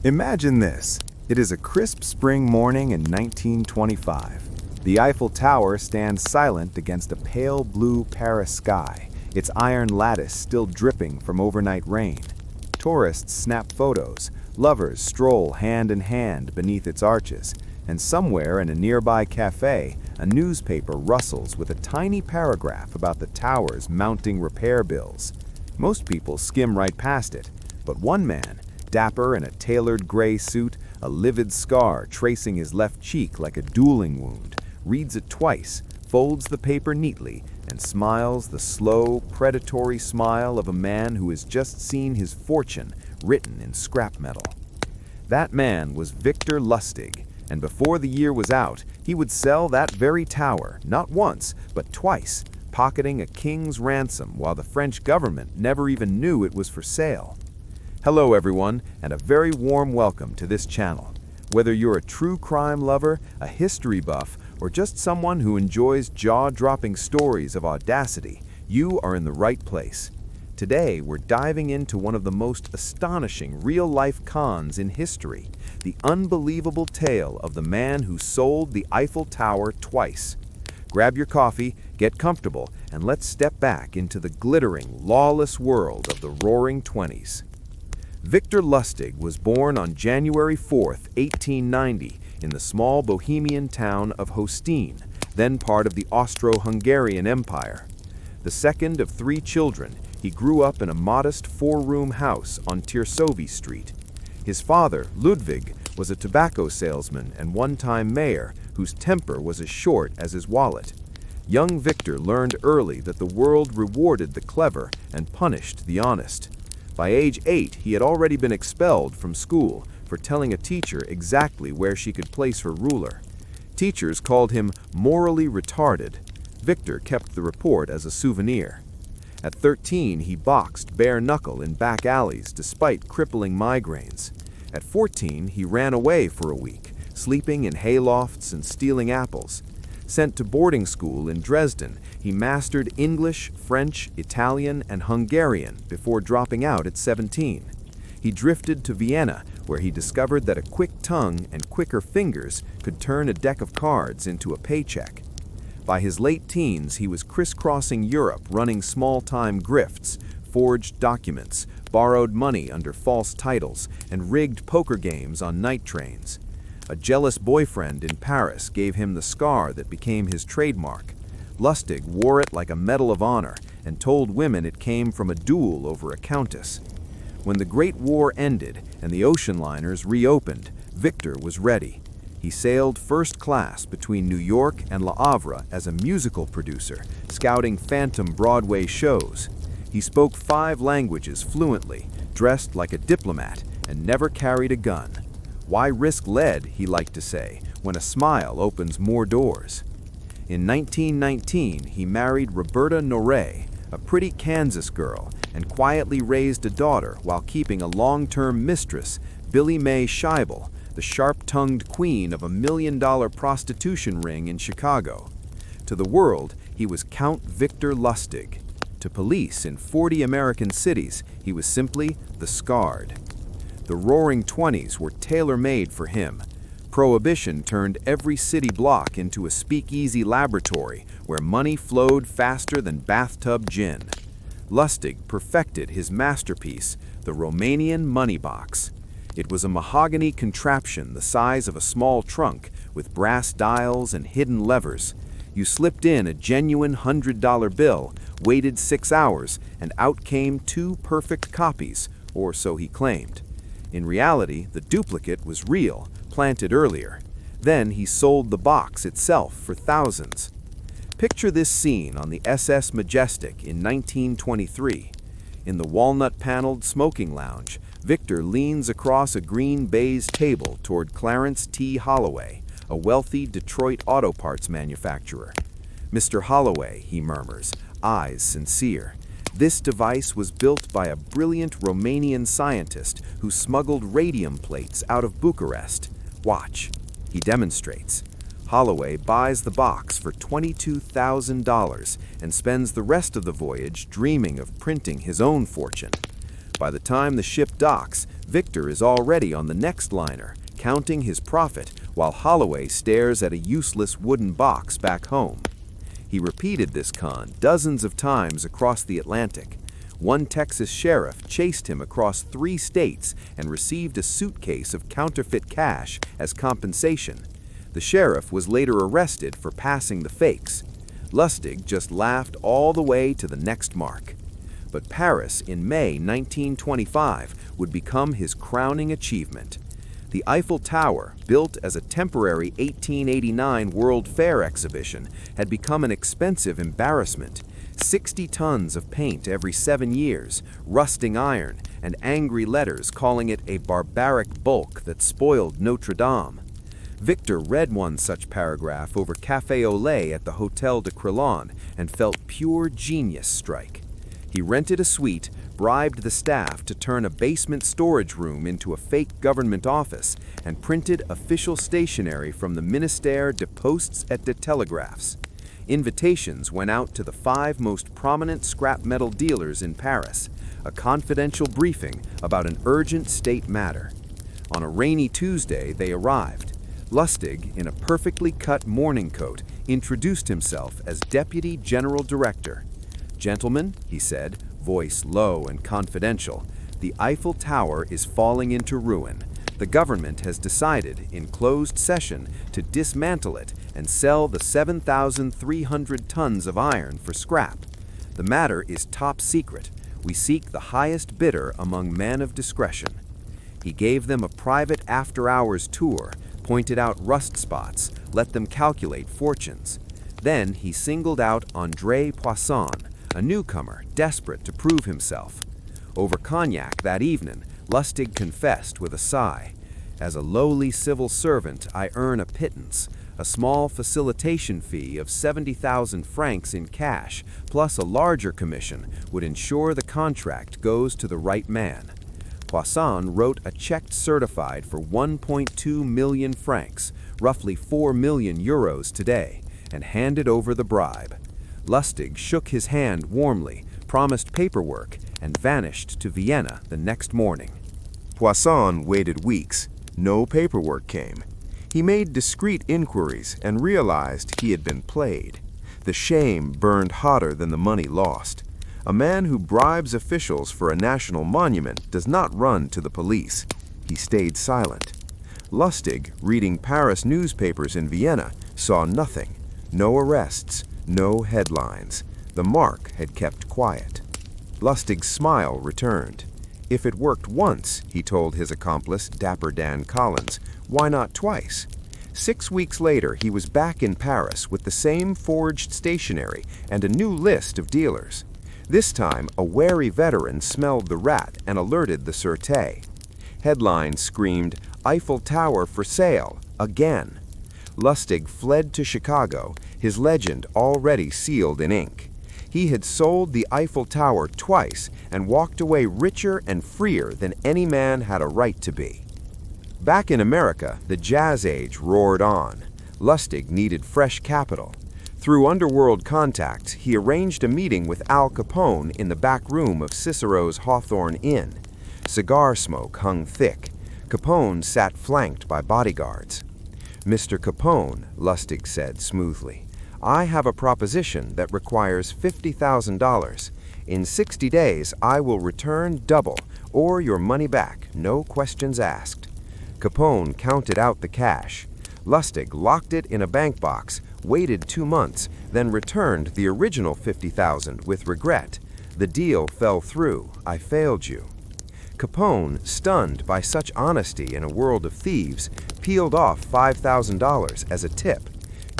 Imagine this. It is a crisp spring morning in 1925. The Eiffel Tower stands silent against a pale blue Paris sky, its iron lattice still dripping from overnight rain. Tourists snap photos, lovers stroll hand in hand beneath its arches, and somewhere in a nearby cafe, a newspaper rustles with a tiny paragraph about the tower's mounting repair bills. Most people skim right past it, but one man, dapper in a tailored gray suit, a livid scar tracing his left cheek like a dueling wound, reads it twice, folds the paper neatly, and smiles the slow, predatory smile of a man who has just seen his fortune written in scrap metal. That man was Victor Lustig, and before the year was out, he would sell that very tower, not once, but twice, pocketing a king's ransom while the French government never even knew it was for sale. Hello everyone, and a very warm welcome to this channel. Whether you're a true crime lover, a history buff, or just someone who enjoys jaw-dropping stories of audacity, you are in the right place. Today, we're diving into one of the most astonishing real-life cons in history, the unbelievable tale of the man who sold the Eiffel Tower twice. Grab your coffee, get comfortable, and let's step back into the glittering, lawless world of the Roaring Twenties. Victor Lustig was born on January 4, 1890, in the small Bohemian town of Hostin, then part of the Austro-Hungarian Empire. The second of three children, he grew up in a modest four-room house on Tirsovi Street. His father, Ludwig, was a tobacco salesman and one-time mayor whose temper was as short as his wallet. Young Victor learned early that the world rewarded the clever and punished the honest. By age 8, he had already been expelled from school for telling a teacher exactly where she could place her ruler. Teachers called him morally retarded. Victor kept the report as a souvenir. At 13, he boxed bare knuckle in back alleys despite crippling migraines. At 14, he ran away for a week, sleeping in haylofts and stealing apples. Sent to boarding school in Dresden, he mastered English, French, Italian, and Hungarian before dropping out at 17. He drifted to Vienna, where he discovered that a quick tongue and quicker fingers could turn a deck of cards into a paycheck. By his late teens, he was crisscrossing Europe running small-time grifts, forged documents, borrowed money under false titles, and rigged poker games on night trains. A jealous boyfriend in Paris gave him the scar that became his trademark. Lustig wore it like a medal of honor and told women it came from a duel over a countess. When the Great War ended and the ocean liners reopened, Victor was ready. He sailed first class between New York and Le Havre as a musical producer, scouting phantom Broadway shows. He spoke 5 languages fluently, dressed like a diplomat, and never carried a gun. Why risk lead, he liked to say, when a smile opens more doors? In 1919, he married Roberta Noray, a pretty Kansas girl, and quietly raised a daughter while keeping a long-term mistress, Billie Mae Scheibel, the sharp-tongued queen of a $1 million prostitution ring in Chicago. To the world, he was Count Victor Lustig. To police in 40 American cities, he was simply the Scarred. The Roaring Twenties were tailor-made for him. Prohibition turned every city block into a speakeasy laboratory where money flowed faster than bathtub gin. Lustig perfected his masterpiece, the Romanian money box. It was a mahogany contraption the size of a small trunk with brass dials and hidden levers. You slipped in a genuine $100 bill, waited 6 hours, and out came 2 perfect copies, or so he claimed. In reality, the duplicate was real, planted earlier. Then he sold the box itself for thousands. Picture this scene on the SS Majestic in 1923. In the walnut-paneled smoking lounge, Victor leans across a green baize table toward Clarence T. Holloway, a wealthy Detroit auto parts manufacturer. "Mr. Holloway," he murmurs, eyes sincere. This device was built by a brilliant Romanian scientist who smuggled radium plates out of Bucharest. Watch. He demonstrates. Holloway buys the box for $22,000 and spends the rest of the voyage dreaming of printing his own fortune. By the time the ship docks, Victor is already on the next liner, counting his profit, while Holloway stares at a useless wooden box back home. He repeated this con dozens of times across the Atlantic. One Texas sheriff chased him across 3 states and received a suitcase of counterfeit cash as compensation. The sheriff was later arrested for passing the fakes. Lustig just laughed all the way to the next mark. But Paris in May 1925 would become his crowning achievement. The Eiffel Tower, built as a temporary 1889 World Fair exhibition, had become an expensive embarrassment. 60 tons of paint every 7 years, rusting iron, and angry letters calling it a barbaric bulk that spoiled Notre Dame. Victor read one such paragraph over café au lait at the Hotel de Crillon and felt pure genius strike. He rented a suite, bribed the staff to turn a basement storage room into a fake government office, and printed official stationery from the Ministère de Postes et de Télégraphes. Invitations went out to the 5 most prominent scrap metal dealers in Paris, a confidential briefing about an urgent state matter. On a rainy Tuesday, they arrived. Lustig, in a perfectly cut morning coat, introduced himself as Deputy General Director. "Gentlemen," he said, voice low and confidential, "the Eiffel Tower is falling into ruin. The government has decided, in closed session, to dismantle it and sell the 7,300 tons of iron for scrap. The matter is top secret. We seek the highest bidder among men of discretion." He gave them a private after-hours tour, pointed out rust spots, let them calculate fortunes. Then he singled out André Poisson, a newcomer desperate to prove himself. Over cognac that evening, Lustig confessed with a sigh, "As a lowly civil servant, I earn a pittance. A small facilitation fee of 70,000 francs in cash, plus a larger commission, would ensure the contract goes to the right man." Poisson wrote a check certified for 1.2 million francs, roughly 4 million euros today, and handed over the bribe. Lustig shook his hand warmly, promised paperwork, and vanished to Vienna the next morning. Poisson waited weeks. No paperwork came. He made discreet inquiries and realized he had been played. The shame burned hotter than the money lost. A man who bribes officials for a national monument does not run to the police. He stayed silent. Lustig, reading Paris newspapers in Vienna, saw nothing. No arrests, no headlines. The mark had kept quiet. Lustig's smile returned. If it worked once, he told his accomplice, Dapper Dan Collins, why not twice? 6 weeks later, he was back in Paris with the same forged stationery and a new list of dealers. This time, a wary veteran smelled the rat and alerted the Sûreté. Headlines screamed, "Eiffel Tower for sale, again." Lustig fled to Chicago, his legend already sealed in ink. He had sold the Eiffel Tower twice and walked away richer and freer than any man had a right to be. Back in America, the Jazz Age roared on. Lustig needed fresh capital. Through underworld contacts, he arranged a meeting with Al Capone in the back room of Cicero's Hawthorne Inn. Cigar smoke hung thick. Capone sat flanked by bodyguards. "Mr. Capone," Lustig said smoothly, "I have a proposition that requires $50,000. In 60 days, I will return double, or your money back, no questions asked." Capone counted out the cash. Lustig locked it in a bank box, waited 2 months, then returned the original $50,000 with regret. "The deal fell through. I failed you." Capone, stunned by such honesty in a world of thieves, peeled off $5,000 as a tip.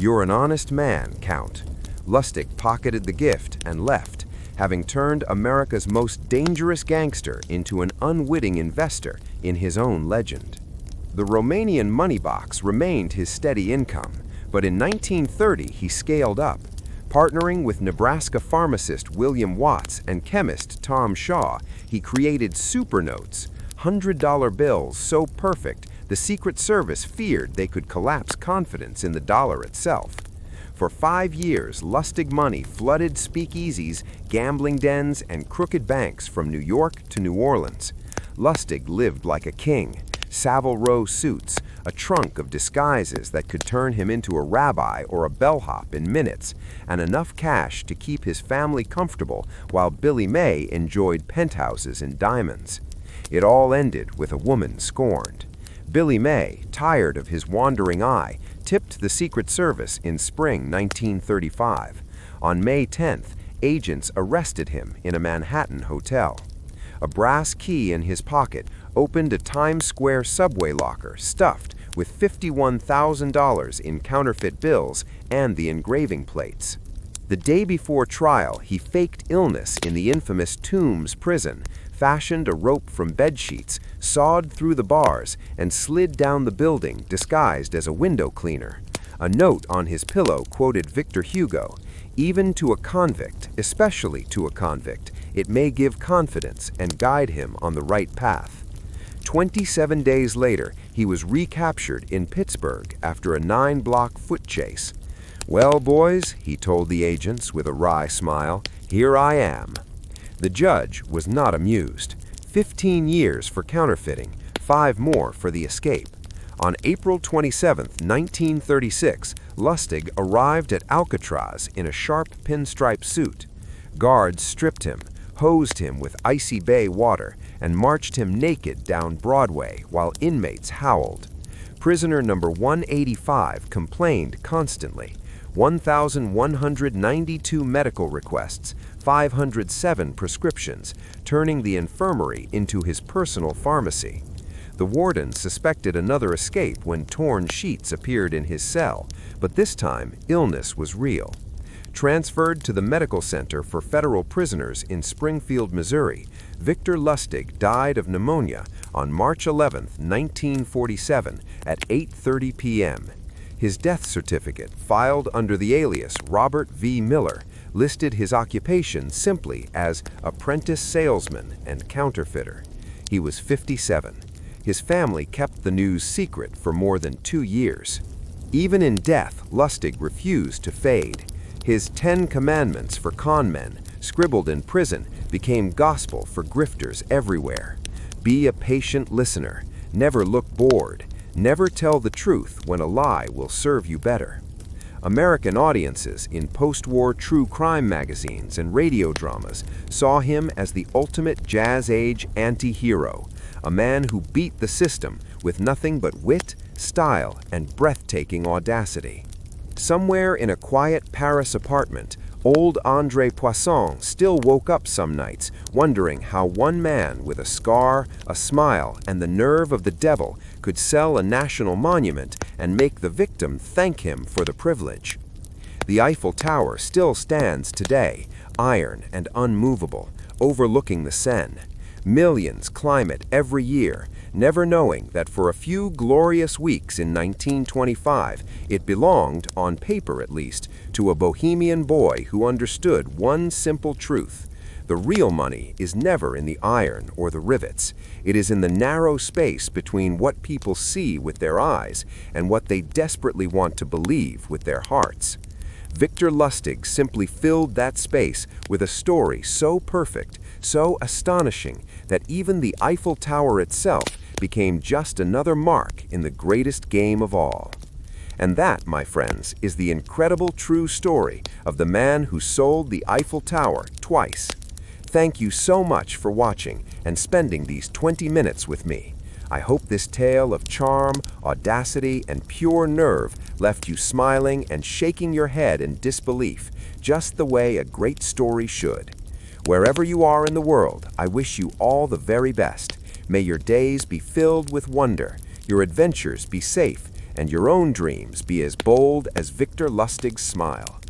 "You're an honest man, Count." Lustig pocketed the gift and left, having turned America's most dangerous gangster into an unwitting investor in his own legend. The Romanian money box remained his steady income, but in 1930 he scaled up. Partnering with Nebraska pharmacist William Watts and chemist Tom Shaw, he created supernotes, $100 bills so perfect the Secret Service feared they could collapse confidence in the dollar itself. For 5 years, Lustig money flooded speakeasies, gambling dens, and crooked banks from New York to New Orleans. Lustig lived like a king. Savile Row suits, a trunk of disguises that could turn him into a rabbi or a bellhop in minutes, and enough cash to keep his family comfortable while Billy May enjoyed penthouses and diamonds. It all ended with a woman scorned. Billy May, tired of his wandering eye, tipped the Secret Service in spring 1935. On May 10th, agents arrested him in a Manhattan hotel. A brass key in his pocket opened a Times Square subway locker stuffed with $51,000 in counterfeit bills and the engraving plates. The day before trial, he faked illness in the infamous Tombs prison, fashioned a rope from bedsheets, sawed through the bars, and slid down the building disguised as a window cleaner. A note on his pillow quoted Victor Hugo, "Even to a convict, especially to a convict, it may give confidence and guide him on the right path." 27 days later, he was recaptured in Pittsburgh after a 9-block foot chase. "Well, boys," he told the agents with a wry smile, "here I am." The judge was not amused. 15 years for counterfeiting, 5 more for the escape. On April 27, 1936, Lustig arrived at Alcatraz in a sharp pinstripe suit. Guards stripped him, hosed him with icy bay water, and marched him naked down Broadway while inmates howled. Prisoner number 185 complained constantly. 1,192 medical requests, 507 prescriptions, turning the infirmary into his personal pharmacy. The warden suspected another escape when torn sheets appeared in his cell, but this time illness was real. Transferred to the Medical Center for Federal Prisoners in Springfield, Missouri, Victor Lustig died of pneumonia on March 11, 1947, at 8:30 p.m. His death certificate, filed under the alias Robert V. Miller, listed his occupation simply as apprentice salesman and counterfeiter. He was 57. His family kept the news secret for more than 2 years. Even in death, Lustig refused to fade. His 10 commandments for con men, scribbled in prison, became gospel for grifters everywhere. Be a patient listener. Never look bored. Never tell the truth when a lie will serve you better. American audiences in post-war true crime magazines and radio dramas saw him as the ultimate jazz-age anti-hero, a man who beat the system with nothing but wit, style, and breathtaking audacity. Somewhere in a quiet Paris apartment, old André Poisson still woke up some nights wondering how one man with a scar, a smile, and the nerve of the devil could sell a national monument and make the victim thank him for the privilege. The Eiffel Tower still stands today, iron and unmovable, overlooking the Seine. Millions climb it every year, never knowing that for a few glorious weeks in 1925, it belonged, on paper at least, to a bohemian boy who understood one simple truth. The real money is never in the iron or the rivets. It is in the narrow space between what people see with their eyes and what they desperately want to believe with their hearts. Victor Lustig simply filled that space with a story so perfect, so astonishing, that even the Eiffel Tower itself became just another mark in the greatest game of all. And that, my friends, is the incredible true story of the man who sold the Eiffel Tower twice. Thank you so much for watching and spending these 20 minutes with me. I hope this tale of charm, audacity, and pure nerve left you smiling and shaking your head in disbelief, just the way a great story should. Wherever you are in the world, I wish you all the very best. May your days be filled with wonder, your adventures be safe, and your own dreams be as bold as Victor Lustig's smile.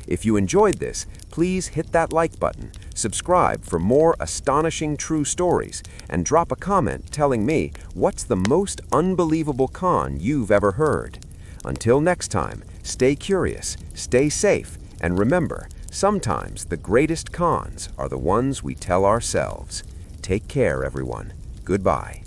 If you enjoyed this, please hit that like button, subscribe for more astonishing true stories, and drop a comment telling me what's the most unbelievable con you've ever heard. Until next time, stay curious, stay safe, and remember, sometimes the greatest cons are the ones we tell ourselves. Take care, everyone. Goodbye.